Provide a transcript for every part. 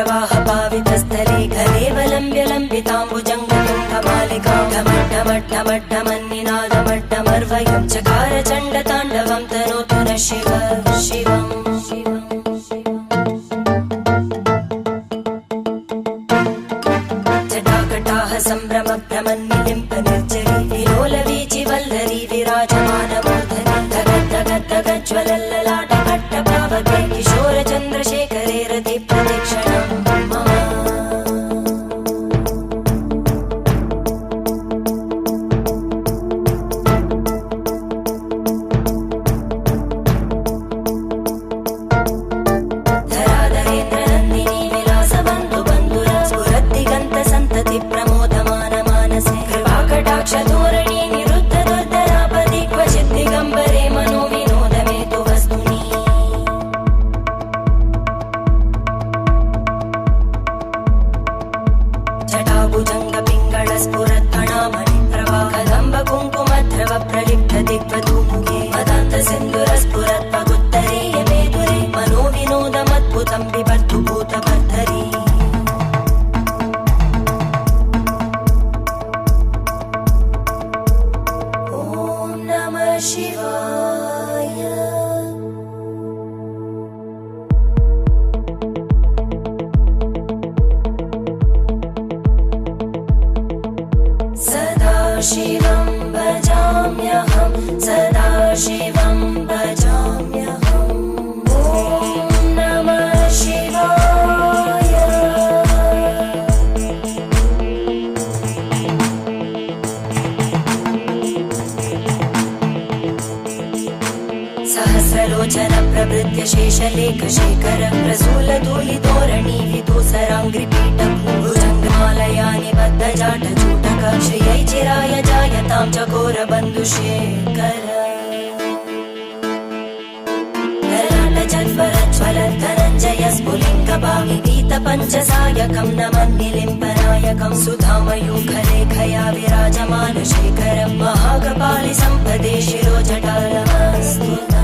जलप्रवाहपावितस्थले कलेवलम्ब्यलम्बिताम्बुजङ्गतुङ्गमालिकां ढमड्ढमड्ढमड्ढमन्निनादमड्ढमर्वयं चकार चण्डताण्डवं तनोतु नः शिव शिवम् जटाकटाह सम्भ्रमभ्रमन्निलिम्प निर्जरी विलोलवीचिवल्लरी विराजमानमूर्धनि धगद्धगद्धगज्ज्वलल्ललाटकट्टपावके किशोरचन्द्रशेखरे रति प्रदक्षिणं मम धराधरेन्द्रनन्दिनी विलासबन्धु बन्धुर स्फुरद्दिगन्तसन्तति प्रमोदमान मानसे कृपाकटाक्षधोरणी निरुद्ध दुर्धरापदि क्वचित् दिगम्बरे मनो विनोदमेतु वस्तुनि जटाभुजङ्ग पिङ्गळ स्फुरत्फणामणि प्रभा कदम्ब कुङ्कुमद्रव प्रलिप्त दिग्वधूमुखे मदान्त सिन्धुर स्फुरत्पगुत्तरीय मेदुरे मनो विनोदमद्भुतं बिभर्तु भूतभर्धरी ॐ नमः शिवाय सदा शिवं भजाम्यहं सदा शिवं भजाम्यहम् ॐ नमः शिवाय सहस्रलोचन प्रभृत्य शेषलेखशेखर प्रसूलधूलितोरणी विदूसराङ्घ्रिपीठभुजङ्गमालया निबद्धजाटचूटक श्रियै चिराय जायतां चकोरबन्धुशेखर ललाटजल्परज्वलद्धनञ्जय स्फुलिङ्गभागिगीतपञ्चसायकं नमन्निलिम्पनायकं सुधामयूखलेखया विराजमानशेखरं महाकपालि सम्पदे शिरोजटालमस्तुता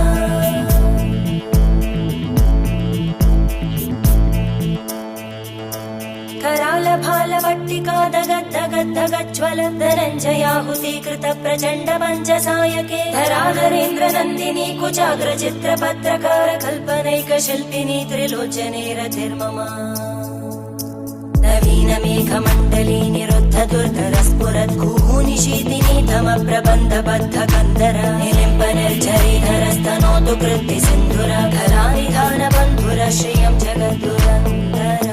करालभालवट्टिका दगद्धगद्धगज्ज्वल धनञ्जयाहुतीकृत प्रचण्ड पञ्चसायके धराधरेन्द्रनन्दिनी कुचाग्रचित्रपत्रकार कल्पनैकशिल्पिनी त्रिलोचने रतिर्मम नवीनमेघमण्डली निरुद्ध दुर्धर स्फुरद्गूनिशीतिनी धमप्रबन्धबद्धकन्दर निलिम्ब निर्झरीधरस्तनोतु कृत्ति सिन्धुर कलानिधानबन्धुर श्रियं जगद्दुरन्दर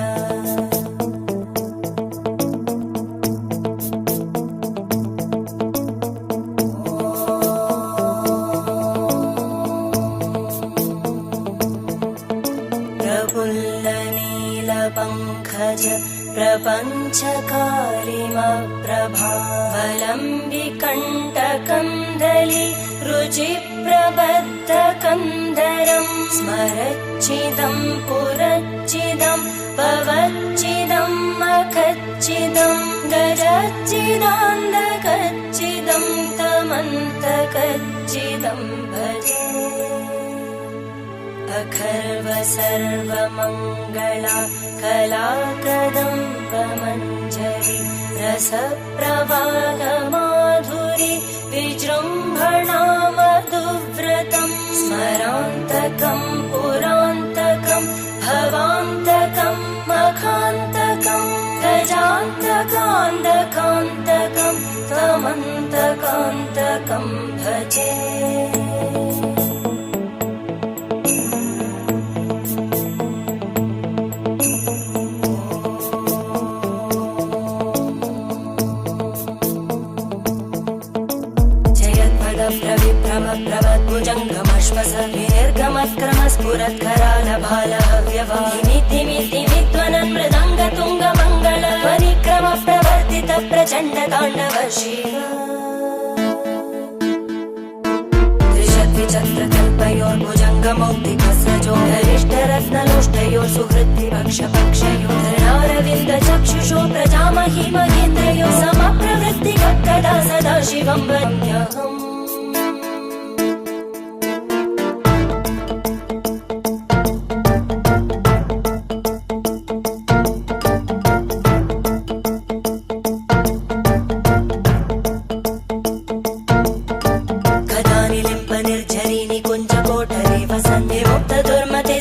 प्रफुल्लनीलपङ्कज प्रपञ्चकालिमप्रभावलम्बिकण्टकन्दली रुचिप्रबद्धकन्दरं स्मरच्चिदं पुरच्चिदं भवच्चिदं मखच्चिदं गजच्चिदान्दकच्चिदं तमन्तकच्चिदं भजे अखर्व सर्वमङ्गला कलाकदम्बमञ्जरी रसप्रवाहमाधुरी विजृम्भणा मधुव्रतं स्मरान्तकं पुरान्तकं भवान्तकं मखान्तकं गजान्तकान्तकान्तकं तमन्तकान्तकं भजे प्रभद्भुजङ्गमश्वस विनिर्गमत्क्रमस्फुरत्करालभालहव्यवाहिमिति प्रचण्ड ताण्डव शिव त्रिशद्विचक्रकल्पयोर्भुजङ्गमौक्तिकस्रजो धरिष्ठरत्नलोष्टयोः सुहृद्विपक्षपक्षयोः धरणारविन्द चक्षुषो प्रजामहि महेन्द्रयो समप्रवृत्तिकदा सदा शिवं वन्द्यहम्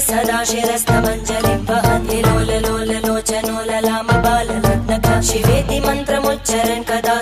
सदा शिरस्तमञ्जलिं वहन्ति लोललोललोचनो ललाम बाललग्नका शिवेति मन्त्रमुच्चरन् कदा